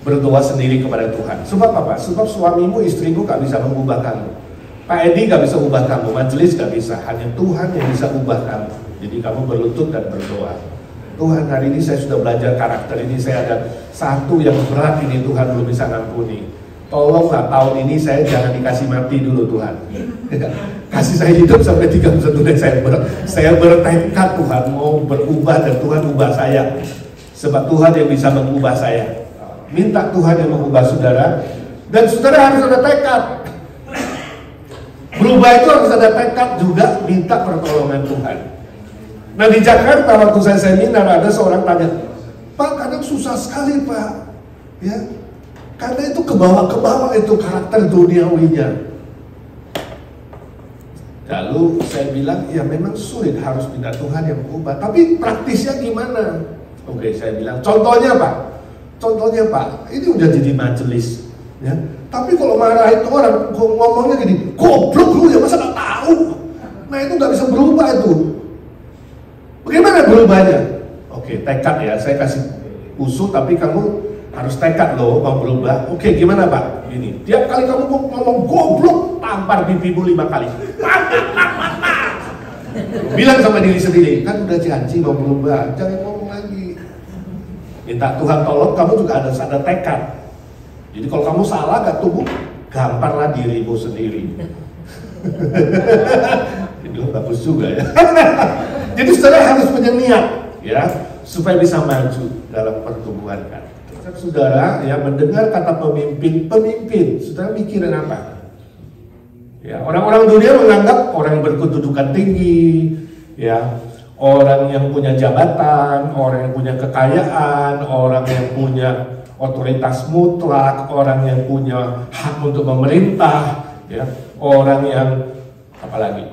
berdoa sendiri kepada Tuhan. Sebab apa? Sebab suamimu, istrimu gak bisa mengubah kamu. Pak Edi gak bisa ubah kamu, majelis gak bisa. Hanya Tuhan yang bisa ubah kamu. Jadi kamu berlutut dan berdoa. Tuhan, hari ini saya sudah belajar karakter ini, saya ada satu yang berat ini Tuhan belum bisa ngampuni. Tolonglah tahun ini saya jangan dikasih mati dulu Tuhan. Kasih saya hidup sampai 31 Desember. Saya bertekad Tuhan mau berubah dan Tuhan ubah saya. Sebab Tuhan yang bisa mengubah saya. Minta Tuhan yang mengubah saudara. Dan saudara harus ada tekad. Berubah itu harus ada tekad juga, minta pertolongan Tuhan. Nah di Jakarta waktu saya seminar ada seorang tanya, Pak kadang susah sekali Pak, ya, karena itu ke bawah itu karakter duniawinya. Lalu saya bilang, ya memang sulit, harus minta Tuhan yang mengubah. Tapi praktisnya gimana? Oke, saya bilang, contohnya Pak, ini udah jadi majelis, ya. Tapi kalau marah itu orang ngomongnya gini, goblok lu ya masa gak tahu? Nah itu gak bisa berubah itu. Bagaimana berubahnya? Oke, tekad ya, saya kasih usul tapi kamu harus tekad loh mau berubah. Oke, gimana Pak? Gini, tiap kali kamu ngomong goblok, tampar pipimu 5 kali. Bilang sama diri sendiri, kan udah janji mau berubah, jangan ngomong lagi. Minta Tuhan tolong, kamu juga ada tekad. Jadi kalau kamu salah gak tumbuh, gamparlah dirimu sendiri. Itu bagus juga ya. Jadi saudara harus punya niat ya, supaya bisa maju dalam pertumbuhan kan. Saudara ya mendengar kata pemimpin, saudara mikirin apa? Ya, orang-orang dunia menganggap orang yang berkedudukan tinggi, ya, orang yang punya jabatan, orang yang punya kekayaan, orang yang punya otoritas mutlak, orang yang punya hak untuk memerintah, ya, orang yang apalagi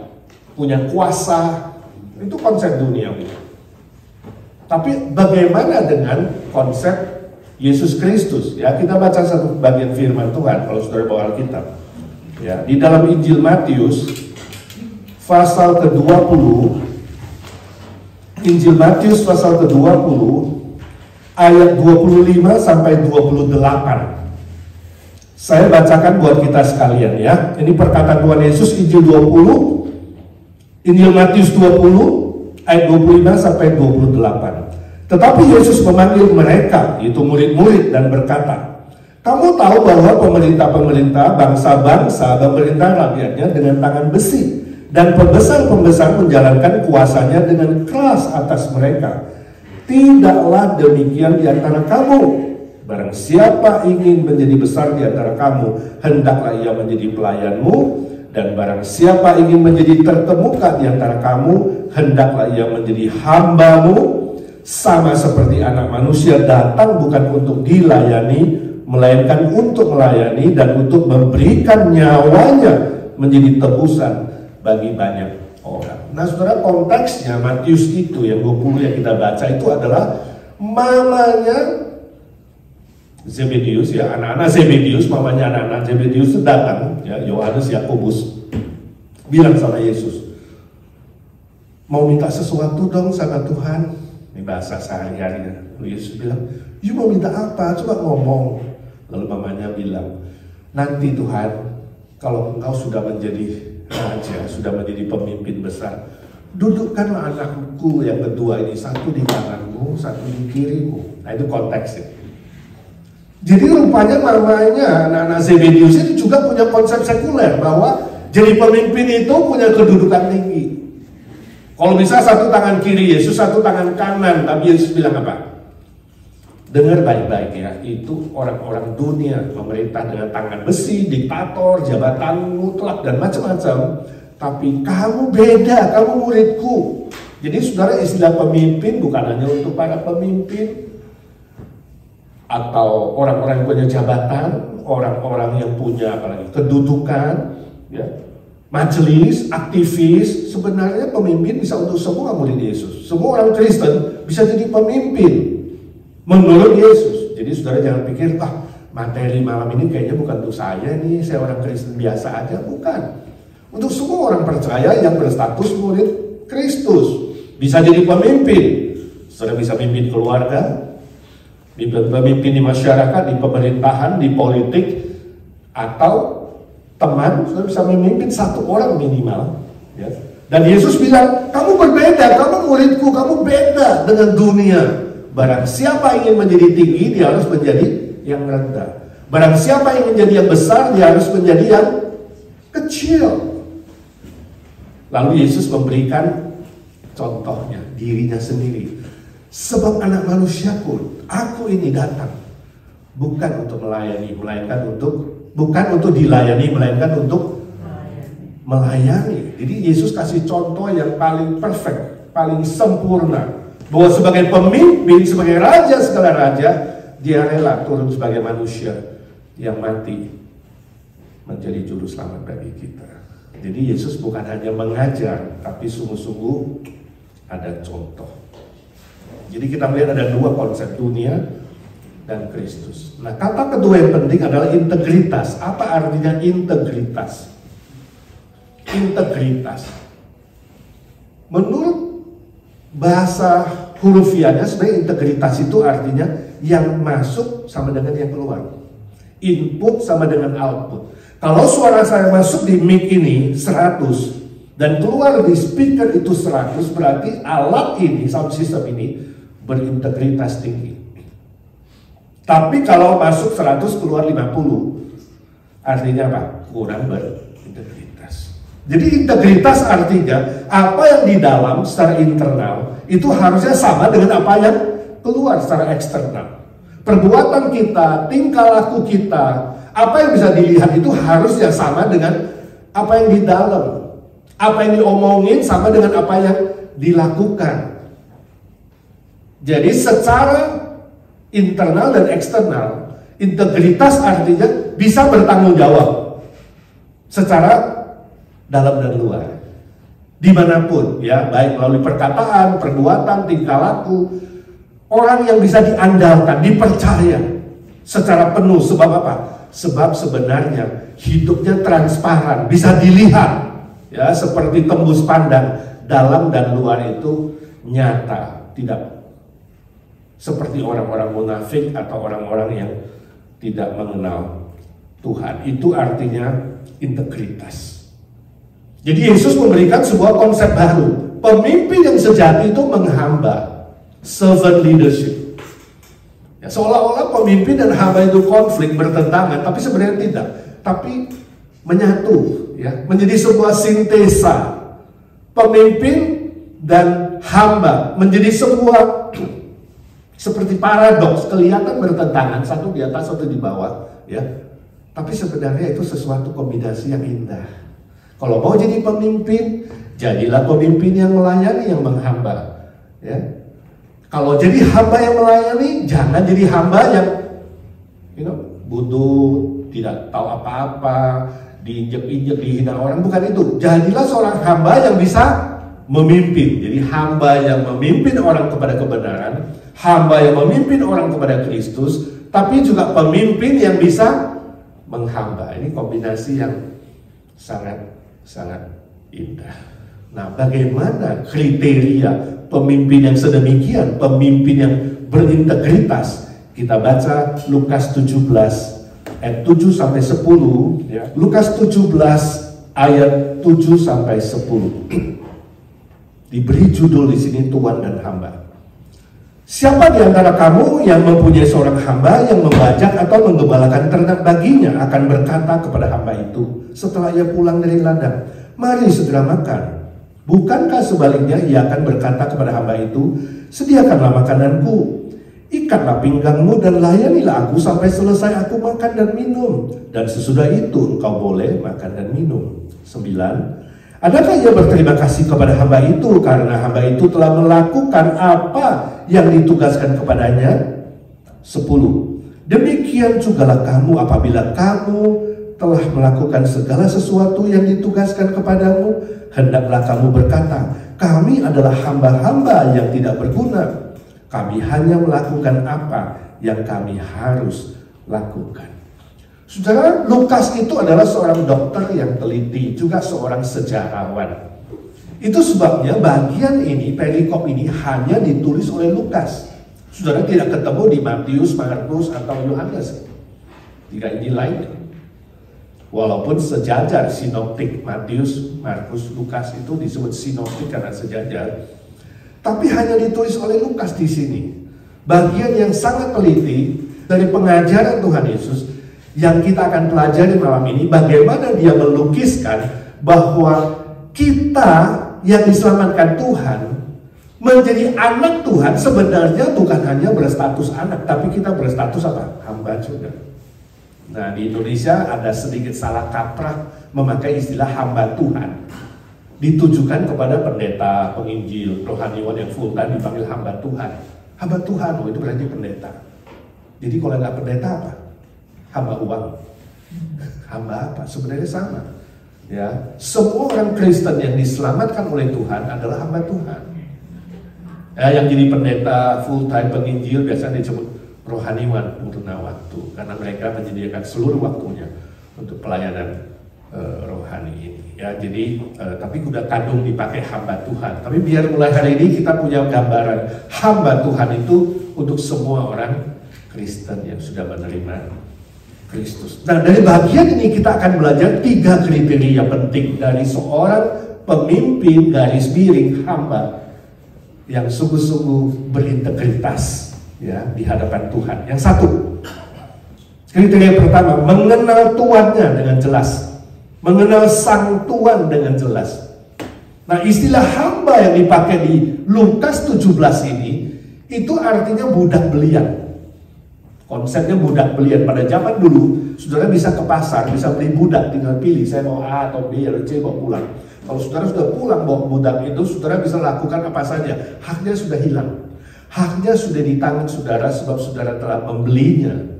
punya kuasa, itu konsep duniawi. Tapi bagaimana dengan konsep Yesus Kristus? Ya, kita baca satu bagian firman Tuhan kalau saudara bawa Alkitab. Ya, di dalam Injil Matius pasal ke-20, Injil Matius pasal ke-20 ayat 25 sampai 28. Saya bacakan buat kita sekalian ya. Ini perkataan Tuhan Yesus, Injil 20, Injil Matius 20 ayat 25 sampai 28. Tetapi Yesus memanggil mereka, yaitu murid-murid, dan berkata, kamu tahu bahwa pemerintah-pemerintah bangsa-bangsa memerintah rakyatnya dengan tangan besi, dan pembesar-pembesar menjalankan kuasanya dengan keras atas mereka. Tidaklah demikian di antara kamu. Barang siapa ingin menjadi besar di antara kamu, hendaklah ia menjadi pelayanmu. Dan barang siapa ingin menjadi terkemuka di antara kamu, hendaklah ia menjadi hambamu. Sama seperti anak manusia datang bukan untuk dilayani, melainkan untuk melayani dan untuk memberikan nyawanya menjadi tebusan bagi banyak orang. Nah saudara, konteksnya Matius itu yang 20 yang kita baca itu adalah mamanya Zebedius, ya, anak-anak Zebedius, mamanya anak-anak Zebedius itu datang, ya, Yohanes, Yakobus, bilang sama Yesus, mau minta sesuatu dong sama Tuhan. Ini bahasa sehari-harinya. Yesus bilang, you mau minta apa? Coba ngomong. Lalu mamanya bilang, nanti Tuhan, kalau engkau sudah menjadi raja, sudah menjadi pemimpin besar, dudukkanlah anakku yang kedua ini, satu di kananmu, satu di kirimu. Nah itu konteksnya. Jadi rupanya mamanya anak-anak Zebedius itu juga punya konsep sekuler, bahwa jadi pemimpin itu punya kedudukan tinggi. Kalau bisa satu tangan kiri Yesus, satu tangan kanan, tapi Yesus bilang apa? Dengar baik-baik ya, itu orang-orang dunia, pemerintah dengan tangan besi, diktator, jabatan mutlak dan macam-macam. Tapi kamu beda, kamu muridku. Jadi saudara, istilah pemimpin bukan hanya untuk para pemimpin atau orang-orang yang punya jabatan, orang-orang yang punya apalagi kedudukan, ya, majelis, aktivis. Sebenarnya pemimpin bisa untuk semua murid Yesus. Semua orang Kristen bisa jadi pemimpin menurut Yesus. Jadi saudara jangan pikir, materi malam ini kayaknya bukan untuk saya nih, saya orang Kristen biasa aja. Bukan. Untuk semua orang percaya yang berstatus murid Kristus bisa jadi pemimpin. Saudara bisa pimpin keluarga, Pemimpin di masyarakat, di pemerintahan, di politik, atau teman, sudah bisa memimpin satu orang minimal. Ya. Dan Yesus bilang, kamu berbeda, kamu muridku, kamu beda dengan dunia. Barang siapa ingin menjadi tinggi, dia harus menjadi yang rendah. Barang siapa ingin menjadi yang besar, dia harus menjadi yang kecil. Lalu Yesus memberikan contohnya, dirinya sendiri. Sebab anak manusia pun, aku ini datang bukan untuk melayani, bukan untuk dilayani, melainkan untuk melayani. Jadi Yesus kasih contoh yang paling perfect, paling sempurna, bahwa sebagai pemimpin, sebagai raja segala raja, dia rela turun sebagai manusia yang mati menjadi juru selamat bagi kita. Jadi Yesus bukan hanya mengajar, tapi sungguh-sungguh ada contoh. Jadi kita melihat ada dua konsep, dunia dan Kristus. Nah, kata kedua yang penting adalah integritas. Apa artinya integritas? Integritas. Menurut bahasa hurufiahnya, sebenarnya integritas itu artinya yang masuk sama dengan yang keluar. Input sama dengan output. Kalau suara saya masuk di mic ini 100 dan keluar di speaker itu 100, berarti alat ini, sound system ini berintegritas tinggi. Tapi kalau masuk 100 keluar 50, artinya apa? Kurang berintegritas. Jadi integritas artinya apa yang di dalam secara internal itu harusnya sama dengan apa yang keluar secara eksternal. Perbuatan kita, tingkah laku kita, apa yang bisa dilihat itu harusnya sama dengan apa yang di dalam. Apa yang diomongin sama dengan apa yang dilakukan. Jadi secara internal dan eksternal, integritas artinya bisa bertanggung jawab secara dalam dan luar, dimanapun, ya, baik melalui perkataan, perbuatan, tingkah laku. Orang yang bisa diandalkan, dipercaya secara penuh. Sebab apa? Sebab sebenarnya hidupnya transparan, bisa dilihat, ya, seperti tembus pandang, dalam dan luar itu nyata, tidak seperti orang-orang munafik atau orang-orang yang tidak mengenal Tuhan. Itu artinya integritas. Jadi Yesus memberikan sebuah konsep baru. Pemimpin yang sejati itu menghamba, servant leadership. Ya, seolah-olah pemimpin dan hamba itu konflik, bertentangan, tapi sebenarnya tidak. Tapi menyatu, ya, menjadi sebuah sintesa. Pemimpin dan hamba menjadi sebuah seperti paradoks, kelihatan bertentangan, satu di atas, satu di bawah, ya. Tapi sebenarnya itu sesuatu kombinasi yang indah. Kalau mau jadi pemimpin, jadilah pemimpin yang melayani, yang menghamba, ya. Kalau jadi hamba yang melayani, jangan jadi hamba yang, bodoh, tidak tahu apa-apa, diinjek-injek, dihina orang. Bukan itu. Jadilah seorang hamba yang bisa memimpin. Jadi hamba yang memimpin orang kepada kebenaran, hamba yang memimpin orang kepada Kristus, tapi juga pemimpin yang bisa menghamba. Ini kombinasi yang sangat indah. Nah, bagaimana kriteria pemimpin yang sedemikian, pemimpin yang berintegritas? Kita baca Lukas 17 ayat 7 sampai 10, ya. Lukas 17 ayat 7 sampai 10. Diberi judul di sini tuan dan hamba. Siapa di antara kamu yang mempunyai seorang hamba yang membajak atau menggembalakan ternak baginya akan berkata kepada hamba itu setelah ia pulang dari ladang, mari segera makan. Bukankah sebaliknya ia akan berkata kepada hamba itu, sediakanlah makananku, ikatlah pinggangmu dan layanilah aku sampai selesai aku makan dan minum, dan sesudah itu engkau boleh makan dan minum. 9. Adakah ia berterima kasih kepada hamba itu karena hamba itu telah melakukan apa yang ditugaskan kepadanya? 10. Demikian jugalah kamu apabila kamu telah melakukan segala sesuatu yang ditugaskan kepadamu, hendaklah kamu berkata, kami adalah hamba-hamba yang tidak berguna. Kami hanya melakukan apa yang kami harus lakukan. Saudara, Lukas itu adalah seorang dokter yang teliti, juga seorang sejarawan. Itu sebabnya bagian ini, perikop ini hanya ditulis oleh Lukas. Saudara tidak ketemu di Matius, Markus, atau Yohanes. 3 Injil lainnya. Walaupun sejajar sinoptik, Matius, Markus, Lukas itu disebut sinoptik karena sejajar. Tapi hanya ditulis oleh Lukas di sini. Bagian yang sangat teliti dari pengajaran Tuhan Yesus yang kita akan pelajari malam ini, bagaimana dia melukiskan bahwa kita yang diselamatkan Tuhan menjadi anak Tuhan sebenarnya bukan hanya berstatus anak, tapi kita berstatus apa? Hamba juga. Nah, di Indonesia ada sedikit salah kaprah memakai istilah hamba Tuhan. Ditujukan kepada pendeta, penginjil, rohaniwan yang full time dipanggil hamba Tuhan. Hamba Tuhan, oh itu berarti pendeta. Jadi kalau nggak pendeta apa? Hamba uang. Hamba apa? Sebenarnya sama. Ya, semua orang Kristen yang diselamatkan oleh Tuhan adalah hamba Tuhan. Ya, yang jadi pendeta, full time penginjil biasanya disebut rohaniwan purna waktu, karena mereka menyediakan seluruh waktunya untuk pelayanan rohani ini. Ya, jadi tapi kuda kandung dipakai hamba Tuhan. Tapi biar mulai hari ini kita punya gambaran hamba Tuhan itu untuk semua orang Kristen yang sudah menerima Kristus. Nah, dari bagian ini kita akan belajar 3 kriteria penting dari seorang pemimpin garis miring hamba yang sungguh-sungguh berintegritas ya di hadapan Tuhan. Yang satu, kriteria pertama, mengenal tuannya dengan jelas. Mengenal sang tuan dengan jelas. Nah, istilah hamba yang dipakai di Lukas 17 ini itu artinya budak belian. Konsepnya budak belian. Pada zaman dulu, saudara bisa ke pasar, bisa beli budak, tinggal pilih saya mau A atau B atau C, bawa pulang. Kalau saudara sudah pulang bawa budak itu, saudara bisa lakukan apa saja. Haknya sudah hilang. Haknya sudah di tangan saudara sebab saudara telah membelinya.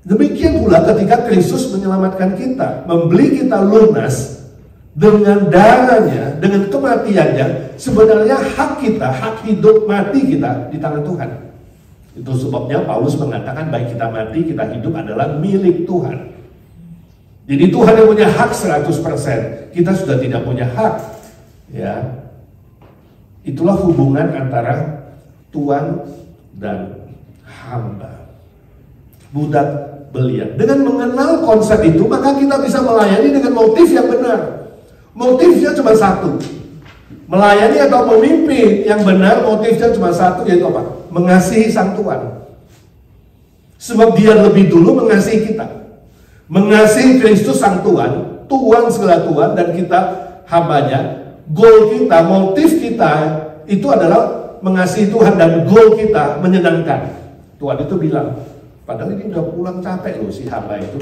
Demikian pula ketika Kristus menyelamatkan kita, membeli kita lunas dengan darahnya, dengan kematiannya, sebenarnya hak kita, hak hidup mati kita di tangan Tuhan. Itu sebabnya Paulus mengatakan baik kita mati, kita hidup adalah milik Tuhan. Jadi Tuhan yang punya hak 100%, kita sudah tidak punya hak. Ya, itulah hubungan antara Tuhan dan hamba. Budak belian. Dengan mengenal konsep itu, maka kita bisa melayani dengan motif yang benar. Motifnya cuma satu. Melayani atau memimpin yang benar, motifnya cuma satu, yaitu apa? Mengasihi sang Tuhan. Sebab dia lebih dulu mengasihi kita. Mengasihi Kristus sang Tuhan, Tuhan segala Tuhan, dan kita hambanya. Goal kita, motif kita itu adalah mengasihi Tuhan, dan goal kita menyenangkan. Tuhan itu bilang, padahal ini udah pulang capek loh si hamba itu.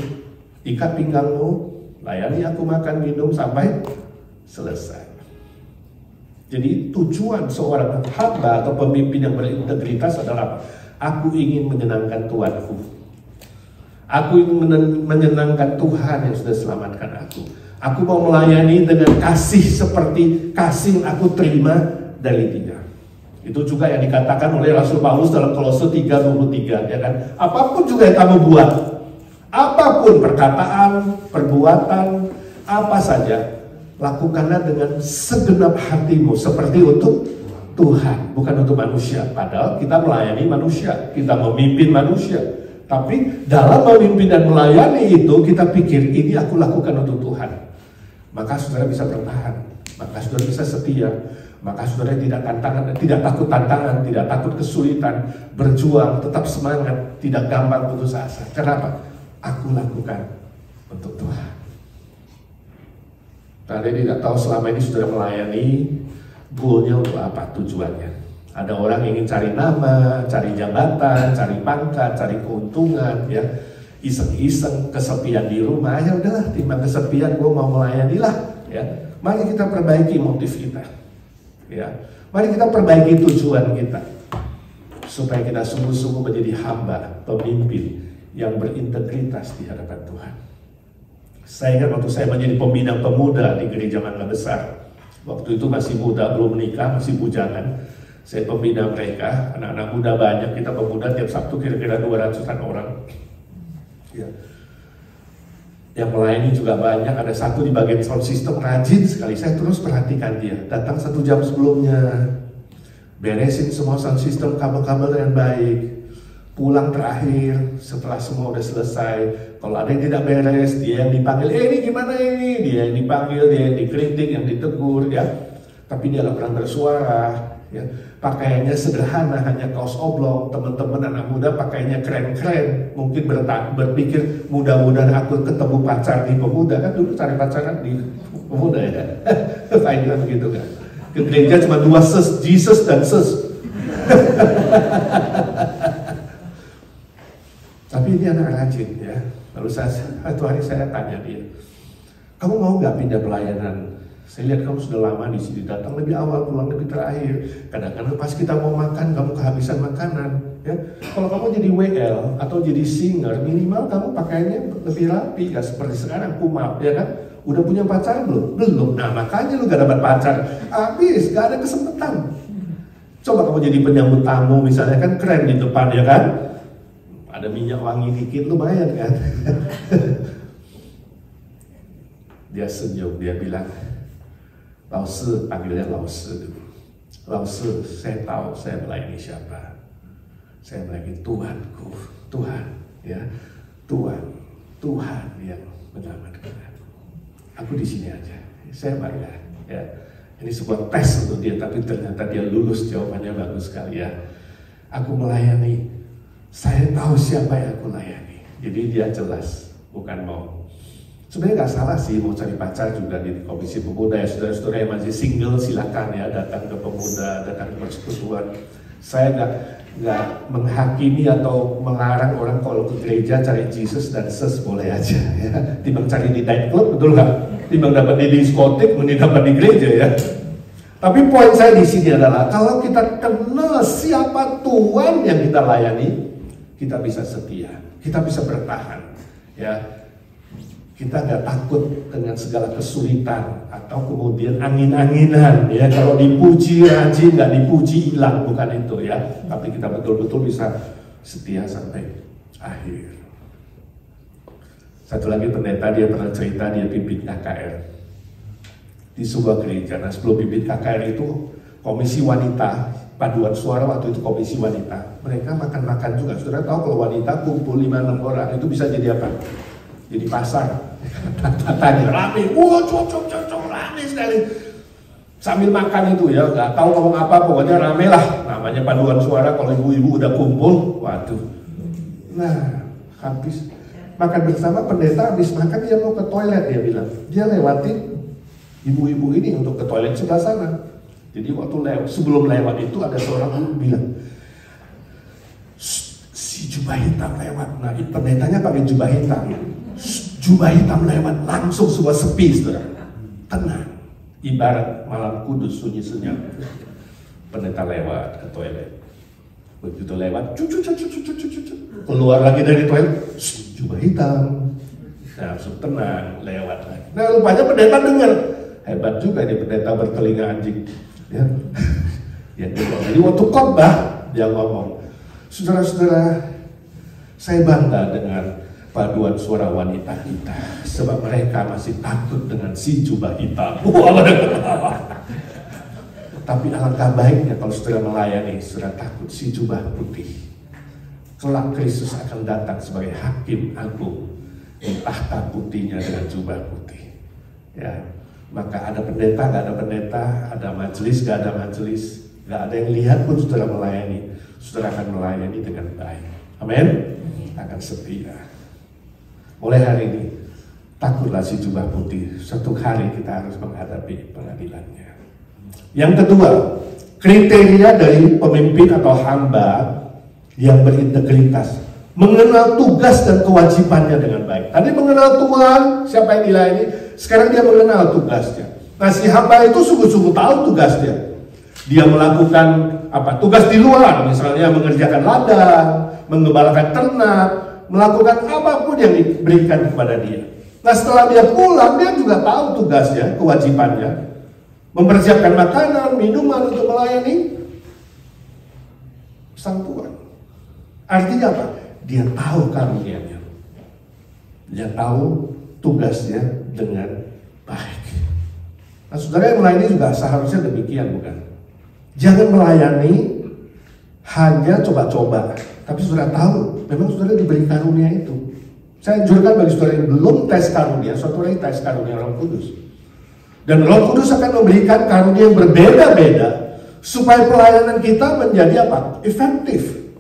Ikat pinggangmu, layani aku makan minum sampai selesai. Jadi tujuan seorang hamba atau pemimpin yang berintegritas adalah apa? Aku ingin menyenangkan Tuhanku. Aku ingin menyenangkan Tuhan yang sudah selamatkan aku. Aku mau melayani dengan kasih seperti kasih yang aku terima dari Dia. Itu juga yang dikatakan oleh Rasul Paulus dalam Kolose 3:23, ya kan? Apapun juga yang kamu buat, apapun perkataan, perbuatan, apa saja, lakukanlah dengan segenap hatimu seperti untuk Tuhan, bukan untuk manusia. Padahal kita melayani manusia, kita memimpin manusia. Tapi dalam memimpin dan melayani itu kita pikir ini aku lakukan untuk Tuhan. Maka saudara bisa bertahan, maka saudara bisa setia. Maka saudara tidak takut tantangan, tidak takut kesulitan, berjuang, tetap semangat, tidak gampang putus asa. Kenapa? Aku lakukan untuk Tuhan. Tadi tidak tahu selama ini saudara melayani, goalnya untuk apa, tujuannya. Ada orang ingin cari nama, cari jabatan, cari pangkat, cari keuntungan, ya, iseng-iseng, kesepian di rumah. Ya udahlah, timbang kesepian, gue mau melayani lah, ya. Mari kita perbaiki motif kita. Ya, mari kita perbaiki tujuan kita supaya kita sungguh-sungguh menjadi hamba, pemimpin yang berintegritas di hadapan Tuhan. Saya ingat waktu saya menjadi pembina pemuda di gereja Mangga Besar. Waktu itu masih muda, belum menikah, masih bujangan. Saya pembina mereka, anak-anak muda banyak. Kita pemuda tiap Sabtu kira-kira 200-an orang. Ya. Yang melayani juga banyak. Ada satu di bagian sound system rajin sekali. Saya terus perhatikan dia. Datang 1 jam sebelumnya, beresin semua sound system, kabel-kabel dengan baik, pulang terakhir setelah semua udah selesai. Kalau ada yang tidak beres, dia yang dipanggil, ini gimana ini, dia yang dipanggil, dia yang dikritik, yang ditegur, ya. Tapi dia nggak pernah bersuara, ya. Pakaiannya sederhana, hanya kaos oblong. Teman-teman anak muda pakainya keren-keren, mungkin berpikir mudah-mudahan aku ketemu pacar di pemuda. Kan dulu cari pacaran di pemuda, ya. Saya begitu kan. Ke gereja cuma dua ses, Jesus dan ses. Tapi ini anak rajin, ya. Lalu satu hari saya tanya dia, kamu mau nggak pindah pelayanan? Saya lihat kamu sudah lama di sini, datang lebih awal, pulang lebih terakhir. Kadang-kadang pas kita mau makan, kamu kehabisan makanan. Ya, kalau kamu jadi WL atau jadi singer, minimal kamu pakainya lebih rapi, ya seperti sekarang kumap, ya kan? Udah punya pacar belum? Belum. Nah makanya lu gak dapat pacar. Habis, gak ada kesempatan. Coba kamu jadi penyambut tamu misalnya, kan keren di depan, ya kan? Ada minyak wangi dikit, lumayan kan? Dia senyum, dia bilang, Laosi, panggilnya Laosi dulu. Laosi, saya tahu saya melayani siapa. Saya melayani Tuhanku, Tuhan, ya, Tuhan yang menyelamatkan aku. Aku di sini aja, saya bangga, ya. Ini sebuah tes untuk dia, tapi ternyata dia lulus, jawabannya bagus sekali, ya. Aku melayani, saya tahu siapa yang aku layani. Jadi dia jelas, bukan mau. Sebenarnya nggak salah sih mau cari pacar juga di komisi pemuda, ya. Saudara-saudara yang masih single silakan ya datang ke pemuda, datang ke persekutuan. Saya nggak menghakimi atau melarang orang kalau ke gereja cari Jesus dan ses, boleh aja ya. Timbang cari di night club, betul nggak? Timbang dapat di diskotik, mending dapat di gereja ya. Tapi poin saya di sini adalah kalau kita kenal siapa Tuhan yang kita layani, kita bisa setia, kita bisa bertahan, ya. Kita nggak takut dengan segala kesulitan atau kemudian angin-anginan, ya. Kalau dipuji rajin, nggak dipuji hilang, bukan itu ya. Tapi kita betul-betul bisa setia sampai akhir. Satu lagi pendeta, dia pernah cerita dia pimpin KKR di sebuah gereja. Nah sebelum pimpin KKR itu komisi wanita, paduan suara waktu itu komisi wanita. Mereka makan-makan juga. Saudara tahu kalau wanita kumpul 5-6 orang itu bisa jadi apa? Jadi pasar. Tanya rame, wah cocok rame sekali. Sambil makan itu ya, nggak tahu ngomong apa, pokoknya rame lah. Namanya paduan suara, kalau ibu-ibu udah kumpul, waduh. Nah, habis makan bersama, pendeta habis makan dia mau ke toilet, dia bilang. Dia lewatin ibu-ibu ini untuk ke toilet sebelah sana. Jadi waktu sebelum lewat itu ada seorang ibu bilang, si jubah hitam lewat. Nah, pendetanya pakai jubah hitam. Jubah hitam lewat, langsung sebuah sepi, saudara. Tenang, ibarat malam kudus sunyi senyap. Pendeta lewat ke toilet. Begitu lewat, keluar lagi dari toilet, jubah hitam. Nah, langsung tenang, lewat lagi. Nah, rupanya pendeta dengar. Hebat juga nih pendeta bertelinga anjing. Ya, ya. Jadi waktu khotbah dia ngomong, saudara-saudara, saya bangga dengan paduan suara wanita kita, sebab mereka masih takut dengan si jubah hitam. Tapi alangkah baiknya kalau saudara melayani, saudara takut si jubah putih. Kelak Kristus akan datang sebagai hakim agung di tahta putihnya dengan jubah putih. Ya, maka ada pendeta, gak ada pendeta, ada majelis, gak ada majelis, gak ada yang lihat pun saudara melayani, saudara akan melayani dengan baik. Amin. Akan setia. Mulai hari ini, takutlah si jubah putih. Suatu hari kita harus menghadapi pengadilannya. Yang kedua, kriteria dari pemimpin atau hamba yang berintegritas, mengenal tugas dan kewajibannya dengan baik. Tadi mengenal Tuhan, siapa yang dilayani, sekarang dia mengenal tugasnya. Nah, si hamba itu sungguh-sungguh tahu tugasnya. Dia melakukan apa? Tugas di luar, misalnya mengerjakan ladang, menggembalakan ternak, melakukan apapun yang diberikan kepada dia. Nah setelah dia pulang, dia juga tahu tugasnya, kewajibannya. Mempersiapkan makanan, minuman untuk melayani sang Tuhan. Artinya apa? Dia tahu karunia-Nya. Dia tahu tugasnya dengan baik. Nah saudara yang melayani juga seharusnya demikian, bukan? Jangan melayani hanya coba-coba, tapi saudara tahu, memang saudara diberi karunia itu. Saya anjurkan bagi saudara yang belum tes karunia, saudara tes karunia Roh Kudus. Dan Roh Kudus akan memberikan karunia yang berbeda-beda, supaya pelayanan kita menjadi apa? Efektif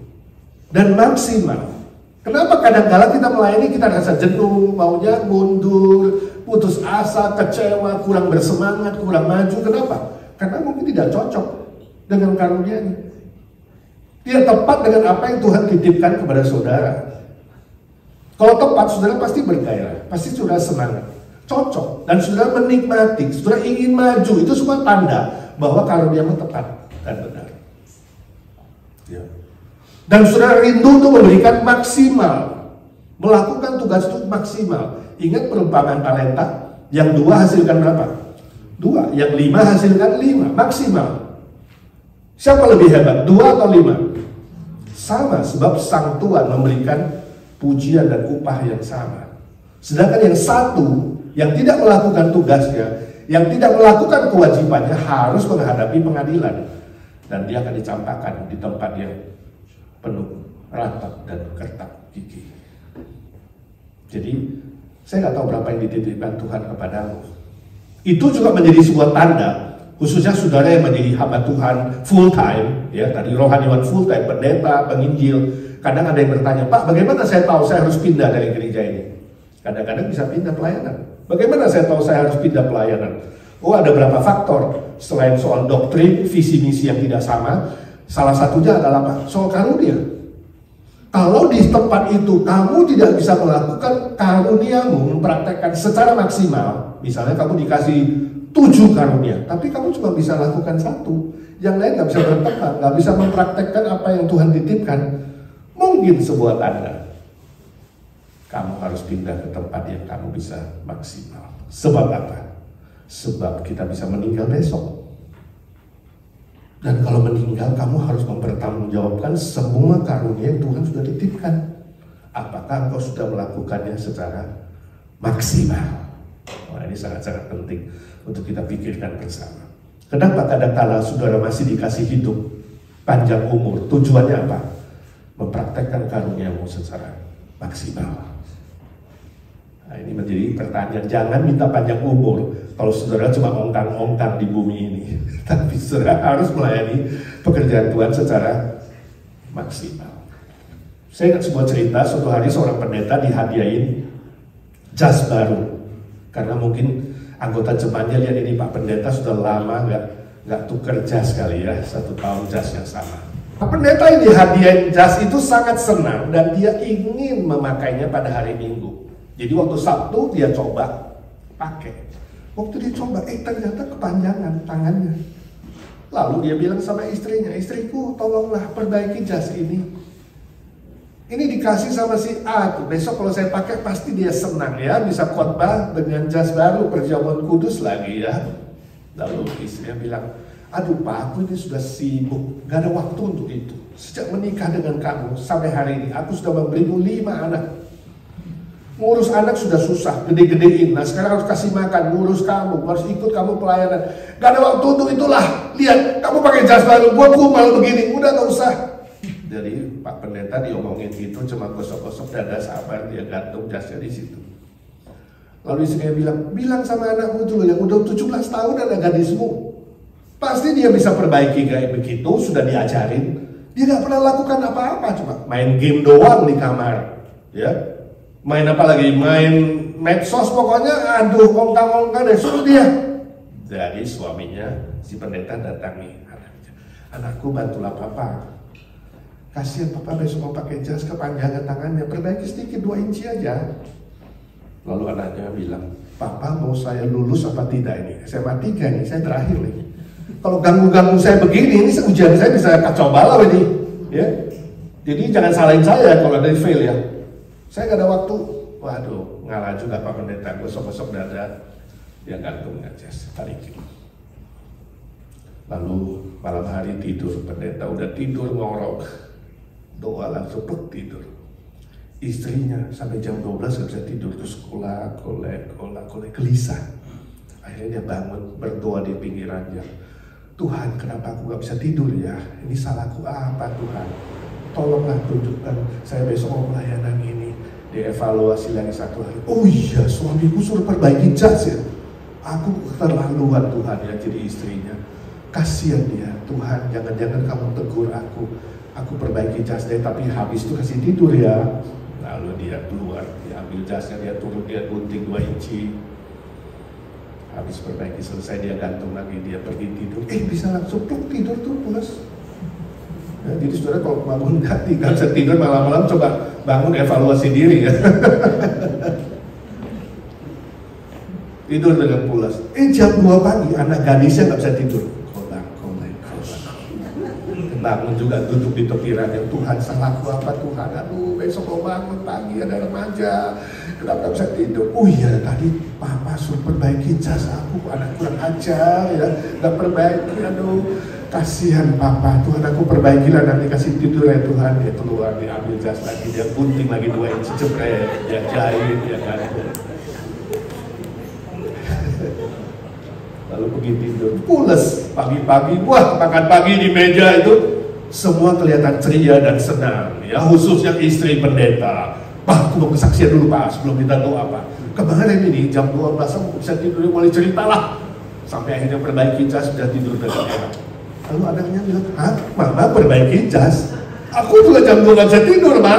dan maksimal. Kenapa kadang-kala kita melayani kita rasa jenuh, maunya mundur, putus asa, kecewa, kurang bersemangat, kurang maju. Kenapa? Karena mungkin tidak cocok dengan karunia-Nya. Tidak tepat dengan apa yang Tuhan titipkan kepada saudara. Kalau tepat, saudara pasti bergairah, pasti saudara semangat, cocok, dan saudara menikmati, saudara ingin maju. Itu semua tanda bahwa karunia-Mu tepat dan benar. Ya. Dan saudara rindu untuk memberikan maksimal, melakukan tugas itu maksimal. Ingat perumpamaan talenta, yang 2 hasilkan berapa? 2, yang 5 hasilkan 5, maksimal. Siapa lebih hebat, 2 atau 5? Sama, sebab sang Tuhan memberikan pujian dan upah yang sama. Sedangkan yang satu, yang tidak melakukan tugasnya, yang tidak melakukan kewajibannya, harus menghadapi pengadilan. Dan dia akan dicampakkan di tempat yang penuh ratap dan kertak gigi. Jadi, saya nggak tahu berapa yang dititipkan Tuhan kepadamu. Itu juga menjadi sebuah tanda, khususnya saudara yang menjadi hamba Tuhan full time, ya tadi rohaniwan full time, pendeta, penginjil. Kadang ada yang bertanya, Pak, bagaimana saya tahu saya harus pindah dari gereja ini? Kadang-kadang bisa pindah pelayanan. Bagaimana saya tahu saya harus pindah pelayanan? Oh, ada berapa faktor. Selain soal doktrin, visi misi yang tidak sama, salah satunya adalah apa? Soal karunia. Kalau di tempat itu kamu tidak bisa melakukan karuniamu, mempraktekkan secara maksimal, misalnya kamu dikasih 7 karunia, tapi kamu cuma bisa lakukan 1, yang lain nggak bisa berkembang, nggak bisa mempraktekkan apa yang Tuhan titipkan, mungkin sebuah tanda kamu harus pindah ke tempat yang kamu bisa maksimal. Sebab apa? Sebab kita bisa meninggal besok. Dan kalau meninggal, kamu harus mempertanggungjawabkan semua karunia yang Tuhan sudah titipkan. Apakah engkau sudah melakukannya secara maksimal? Nah, ini sangat-sangat penting untuk kita pikirkan bersama. Kenapa kadang-kala saudara masih dikasih hidup panjang umur? Tujuannya apa? Mempraktekkan karuniamu secara maksimal. Nah, ini menjadi pertanyaan. Jangan minta panjang umur kalau saudara cuma ongkang-ongkang di bumi ini. Tapi saudara harus melayani pekerjaan Tuhan secara maksimal. Saya ingat sebuah cerita, suatu hari seorang pendeta dihadiahin jas baru. Karena mungkin anggota jemaatnya lihat ini Pak Pendeta sudah lama nggak tuker jas kali ya, 1 tahun jas yang sama. Pak Pendeta yang dihadiahin jas itu sangat senang dan dia ingin memakainya pada hari Minggu. Jadi waktu Sabtu dia coba pakai. Waktu dia coba, ternyata kepanjangan tangannya. Lalu dia bilang sama istrinya, istriku tolonglah perbaiki jas ini. Ini dikasih sama si A tuh. Besok kalau saya pakai pasti dia senang ya, bisa khotbah dengan jas baru, perjamuan kudus lagi ya. Lalu istrinya bilang, aduh Pak, aku ini sudah sibuk, gak ada waktu untuk itu. Sejak menikah dengan kamu sampai hari ini, aku sudah memberimu 5 anak. Ngurus anak sudah susah, gede-gedein. Nah sekarang harus kasih makan, ngurus kamu, harus ikut kamu pelayanan. Gak ada waktu untuk itulah. Lihat, kamu pakai jas baru, gua kumal begini, udah gak usah. Jadi Pak Pendeta diomongin gitu, cuma gosok-gosok dada sabar, dia gantung jasnya di situ. Lalu istrinya bilang sama anakmu dulu yang udah 17 tahun ada gadismu. Pasti dia bisa perbaiki kayak begitu, sudah diajarin. Dia gak pernah lakukan apa-apa, cuma main game doang di kamar. Ya. Main apa lagi? Main medsos pokoknya, aduh ongkang-ongkang deh, suruh dia. Jadi suaminya, si pendeta datangi anaknya. Anakku bantulah papa. Kasihan papa besok mau pakai jas kepanjangan tangannya, perbaiki sedikit 2 inci aja. Lalu anaknya bilang, papa mau saya lulus apa tidak ini? SMA 3 nih, saya terakhir nih. Kalau ganggu-ganggu saya begini, ini ujian saya bisa kacau balau ini. Ya. Jadi jangan salahin saya kalau ada fail ya. Saya gak ada waktu. Waduh, ngalah juga Pak Pendeta, gosok-gosok dada, dia gantung jas, tarikin. Lalu malam hari tidur, pendeta udah tidur ngorok, doa langsung tidur. Istrinya sampai jam 12 gak bisa tidur, terus kolek, gelisah. Akhirnya dia bangun, berdoa di pinggirannya. Tuhan, kenapa aku gak bisa tidur ya? Ini salahku apa Tuhan? Tolonglah tunjukkan, saya besok mau pelayanan ini. Dievaluasi lagi 1 hari. Oh iya, suamiku suruh perbaiki jas ya. Aku keterlaluan Tuhan ya jadi istrinya. Kasihan dia, Tuhan jangan-jangan kamu tegur aku. Aku perbaiki jas deh, tapi habis itu kasih tidur ya. Lalu dia keluar, dia ambil jasnya, dia turun, dia gunting 2 inci. Habis perbaiki selesai, dia gantung lagi, dia pergi tidur. Bisa langsung tidur tuh pulas. Ya, jadi saudara kalau bangun nggak bisa tidur malam-malam, coba bangun evaluasi diri ya. Tidur dengan pulas. Jam 2 pagi anak gadisnya nggak bisa tidur. Bangun juga duduk di tepi ranjang. Tuhan, salahku apa Tuhan? Aduh, besok mau bangun pagi ada remaja. Kenapa nggak bisa tidur? Oh iya, tadi Papa suruh perbaiki jas aku, anak kurang ajar ya, nggak perbaiki. Aduh, kasihan Papa. Tuhan, aku perbaikilah, nanti kasih tidur ya Tuhan. Dia keluar, dia ambil jas lagi, dia gunting lagi 2 inci, jepret, dia jahit, dia gantung. Lalu pergi tidur, pules. Pagi-pagi, wah, makan pagi di meja itu semua kelihatan ceria dan senang ya, khususnya istri pendeta. Pak, aku mau kesaksian dulu Pak, sebelum kita doa Pak. Kemarin ini jam 12 aku bisa tidur, mulai ceritalah. Sampai akhirnya perbaiki jas, sudah tidur dengan enak. Lalu anaknya bilang, hah? Mama perbaiki jas? Aku juga jam 2 bisa tidur, Ma.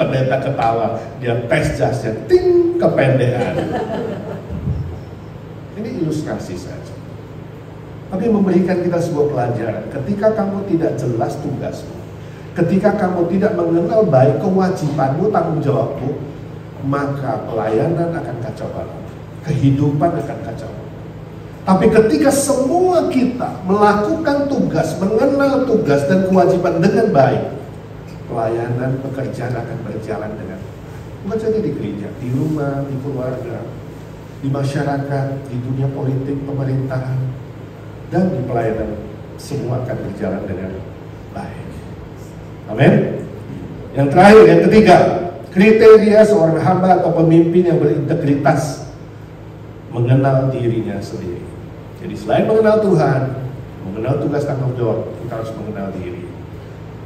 Pendeta ketawa, dia tes jasnya, ting, kependean. Ini ilustrasi saja. Tapi memberikan kita sebuah pelajaran. Ketika kamu tidak jelas tugasmu, ketika kamu tidak mengenal baik kewajibanmu, tanggung jawabmu, maka pelayanan akan kacau balau, kehidupan akan kacau. Tapi ketika semua kita melakukan tugas, mengenal tugas dan kewajiban dengan baik, pelayanan pekerjaan akan berjalan dengan, bukan saja di gereja, di rumah, di keluarga, di masyarakat, di dunia politik, pemerintahan, dan di pelayanan, semua akan berjalan dengan baik. Amin. Yang terakhir, yang ketiga, kriteria seorang hamba atau pemimpin yang berintegritas, mengenal dirinya sendiri. Jadi selain mengenal Tuhan, mengenal tugas tanggung jawab, kita harus mengenal diri.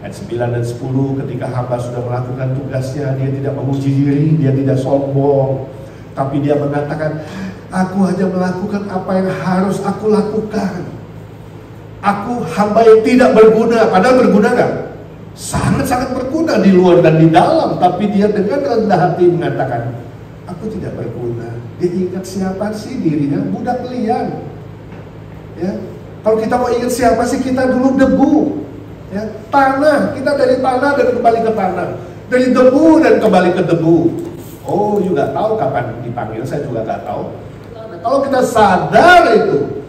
Ayat 9 dan 10, ketika hamba sudah melakukan tugasnya, dia tidak memuji diri, dia tidak sombong, tapi dia mengatakan, aku hanya melakukan apa yang harus aku lakukan. Aku hamba yang tidak berguna. Padahal berguna gak? Sangat-sangat berguna di luar dan di dalam. Tapi dia dengan rendah hati mengatakan, aku tidak berguna. Dia ingat siapa sih dirinya? Budak liar. Ya, kalau kita mau ingat siapa sih, kita dulu debu. Ya, tanah, kita dari tanah dan kembali ke tanah. Dari debu dan kembali ke debu. Oh, you gak tahu kapan dipanggil, saya juga gak tahu. Kalau kita sadar itu,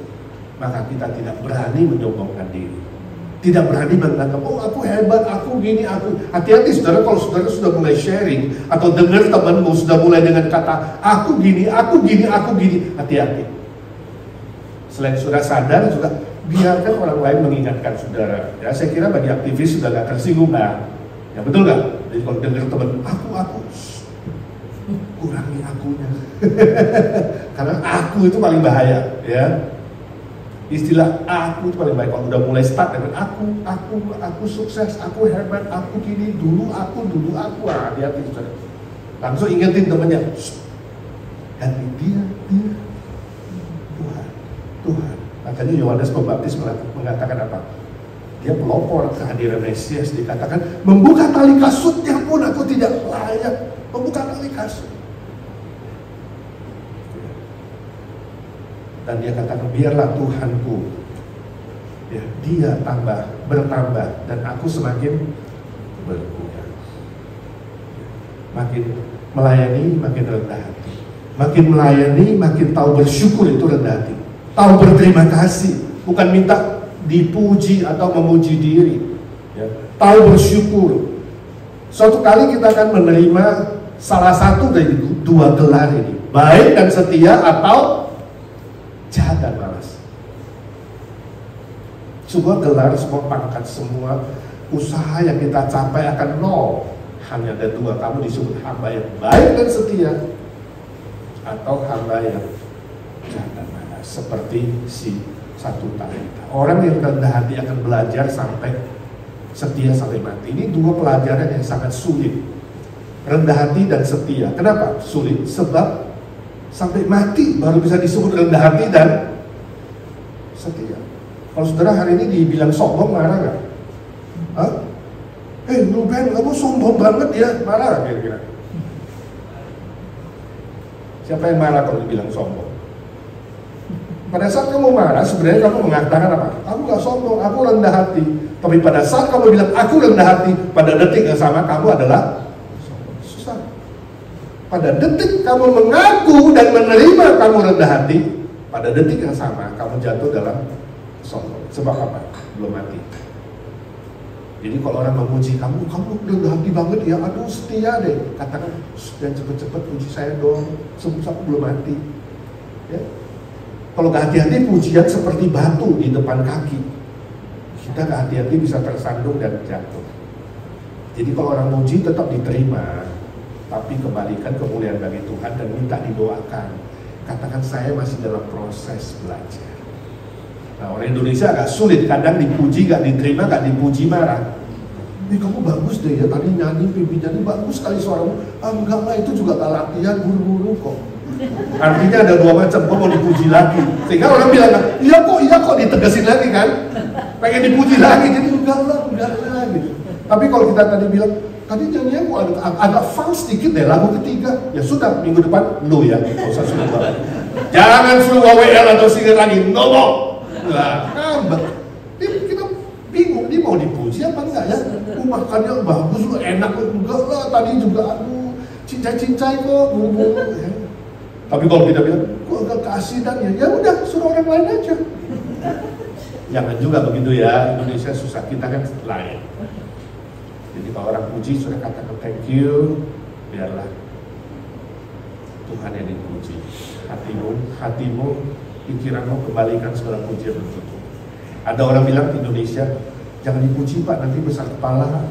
maka kita tidak berani menyombongkan diri, tidak berani menganggap, oh aku hebat, aku gini, aku. Hati-hati saudara, kalau saudara sudah mulai sharing atau dengar temanmu sudah mulai dengan kata aku gini, aku gini, aku gini, hati-hati. Selain saudara sadar juga, biarkan orang lain mengingatkan saudara. Ya, saya kira bagi aktivis sudah gak tersinggung kan? Ya betul gak? Jadi kalau dengar teman, aku kurangi akunya. Karena aku itu paling bahaya, ya. Istilah aku itu paling baik. Kalau udah mulai start dengan aku sukses, aku hebat, aku gini, dulu aku, hati-hati saudara. Langsung ingetin temannya, ganti dia, Tuhan. Makanya Yohanes Pembaptis mengatakan apa? Dia pelopor kehadiran Mesias, dikatakan membuka tali kasutnya pun aku tidak layak membuka tali kasut. Dan dia katakan, biarlah Tuhanku, ya, dia bertambah dan aku semakin berkurang. Makin melayani makin rendah hati, makin melayani makin tahu bersyukur, itu rendah hati. Tahu berterima kasih, bukan minta dipuji atau memuji diri, ya. Tahu bersyukur. Suatu kali kita akan menerima salah satu dari 2 gelar ini, baik dan setia atau jahat dan malas. Sebuah gelar, sebuah pangkat, semua usaha yang kita capai akan nol. Hanya ada 2, kamu disebut hamba yang baik dan setia atau hamba yang jahat dan malas, seperti si 1 talenta. Orang yang rendah hati akan belajar sampai setia sampai mati. Ini 2 pelajaran yang sangat sulit. Rendah hati dan setia. Kenapa sulit? Sebab sampai mati baru bisa disebut rendah hati dan setia. Kalau saudara hari ini dibilang sombong, marah nggak? Hah? Lu Ben, kamu sombong banget ya, marah nggak kira-kira? Siapa yang marah kalau dibilang sombong? Pada saat kamu marah, sebenarnya kamu mengatakan apa? Aku nggak sombong, aku rendah hati. Tapi pada saat kamu bilang aku rendah hati, pada detik yang sama kamu adalah sombong. Susah. Pada detik kamu mengaku dan menerima kamu rendah hati, pada detik yang sama kamu jatuh dalam sombong. Sebab apa? Belum mati. Jadi kalau orang memuji kamu rendah hati banget ya, aduh setia deh. Katakan, dan cepet-cepet puji saya dong, sebab aku belum mati. Ya. Kalau gak hati-hati, pujian seperti batu di depan kaki. Kita gak hati-hati bisa tersandung dan jatuh. Jadi kalau orang muji tetap diterima, tapi kembalikan kemuliaan bagi Tuhan dan minta didoakan. Katakan saya masih dalam proses belajar. Nah, orang Indonesia agak sulit, kadang dipuji gak diterima, gak dipuji marah. Kamu bagus deh ya, tadi nyanyi, pimpin nyanyi, bagus sekali suaramu. Enggak lah, itu juga gak latihan, buru-buru kok. Artinya ada 2 macam, kok mau dipuji lagi. Sehingga orang bilang, iya kok, ditegasin lagi kan. Pengen dipuji lagi, jadi enggak lah gitu. Tapi kalau kita tadi bilang, tadi nyanyian kok agak fals sedikit deh, lagu ketiga. Ya sudah, minggu depan, lo ya, gak usah suruh gua. Jangan suruh WL atau singer lagi, no. Nah, kita bingung, dia mau dipuji apa enggak ya? Makannya bagus, enak, enggak lah, tadi juga aduh, cincai-cincai kok, buru-buru ya. Tapi kalau kita bilang, kok agak keasinan ya udah, suruh orang lain aja. Jangan juga begitu ya, Indonesia susah, kita kan lain. Jadi kalau orang puji, sudah katakan thank you, biarlah Tuhan yang dipuji. Hatimu, pikiranmu kembalikan segala pujian untuk Tuhan. Ada orang bilang di Indonesia, jangan dipuji Pak, nanti besar kepala.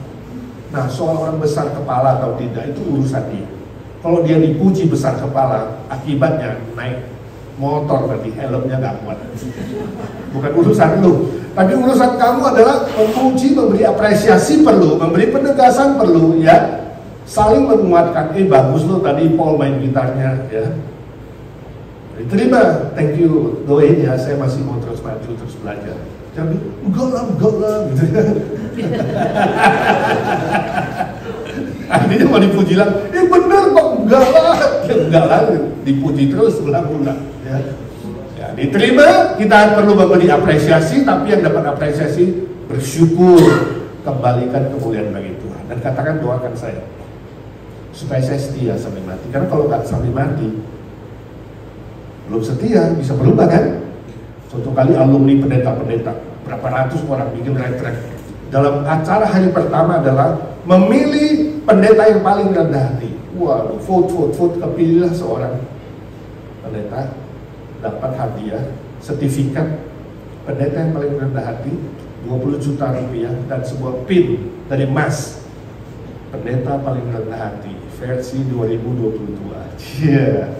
Nah, soal orang besar kepala atau tidak, itu urusan dia. Kalau dia dipuji besar kepala, akibatnya naik motor berarti helmnya gak kuat. Bukan urusan lu. Tapi urusan kamu adalah memuji, memberi apresiasi perlu, memberi penegasan perlu, ya. Saling menguatkan, bagus lo tadi Paul main gitarnya, ya. Diterima, thank you, doain ya, saya masih mau terus maju, terus belajar. Jangan enggak lah, gitu ya. Akhirnya mau dipuji lagi, bener kok, enggak lah, dipuji terus ulang-ulang. Ya. Ya, diterima, kita perlu memberi apresiasi, tapi yang dapat apresiasi bersyukur, kembalikan kemuliaan bagi Tuhan. Dan katakan doakan saya, supaya saya setia sampai mati. Karena kalau nggak sampai mati, belum setia, bisa berubah kan? Suatu kali alumni pendeta-pendeta, berapa ratus orang bikin retret. Dalam acara hari pertama adalah memilih pendeta yang paling rendah hati. Waduh, vote, kepilihlah seorang pendeta, dapat hadiah, sertifikat pendeta yang paling rendah hati, 20 juta rupiah, dan sebuah pin dari Mas, pendeta paling rendah hati, versi 2022. Yeah.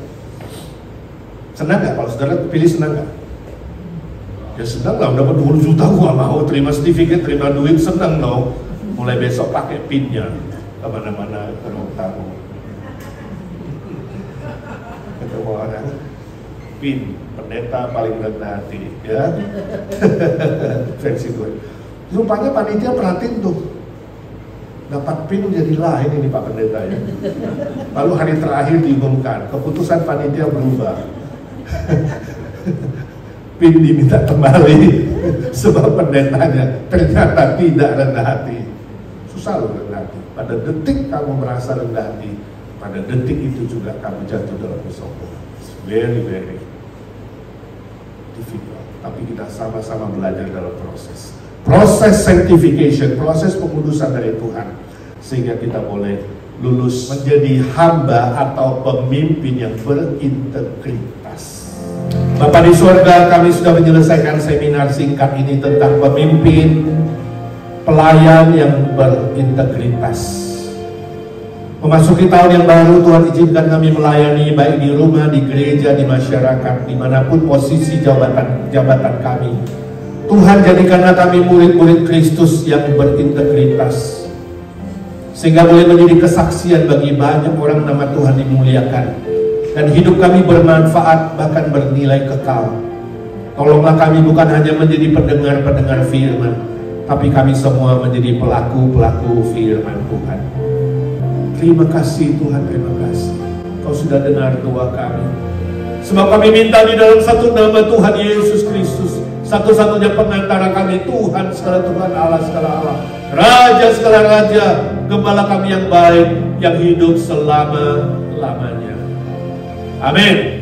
Senang gak? Kalau saudara pilih senang gak? Ya senang lah, dapat 20 juta, gua mau terima sertifikat, terima duit, senang dong. Mulai besok pakai pinnya kemana-mana ke ruang tamu. Ketemu orang, pin pendeta paling rendah hati, ya. Versi gue. Rupanya panitia perhatiin tuh, dapat pin jadi lain ini Pak Pendeta ya. Lalu hari terakhir diumumkan, keputusan panitia berubah. Pin diminta kembali sebab pendetanya ternyata tidak rendah hati. Susah loh rendah hati. Pada detik kamu merasa rendah hati, pada detik itu juga kamu jatuh dalam kesombongan. Very difficult. Tapi kita sama-sama belajar dalam proses sanctification, proses pengudusan dari Tuhan, sehingga kita boleh lulus menjadi hamba atau pemimpin yang berintegritas. Bapak di surga, kami sudah menyelesaikan seminar singkat ini tentang pemimpin, pelayan yang berintegritas. Memasuki tahun yang baru, Tuhan izinkan kami melayani baik di rumah, di gereja, di masyarakat, dimanapun posisi jabatan kami. Tuhan, jadikanlah kami murid-murid Kristus yang berintegritas, sehingga boleh menjadi kesaksian bagi banyak orang nama Tuhan dimuliakan, dan hidup kami bermanfaat bahkan bernilai kekal. Tolonglah kami bukan hanya menjadi pendengar-pendengar firman, tapi kami semua menjadi pelaku-pelaku firman Tuhan. Terima kasih Tuhan, terima kasih. Kau sudah dengar doa kami. Sebab kami minta di dalam satu nama Tuhan Yesus Kristus, satu-satunya pengantara kami, Tuhan segala Tuhan, Allah segala Allah, Raja segala Raja, Gembala kami yang baik, yang hidup selama-lamanya. Amin.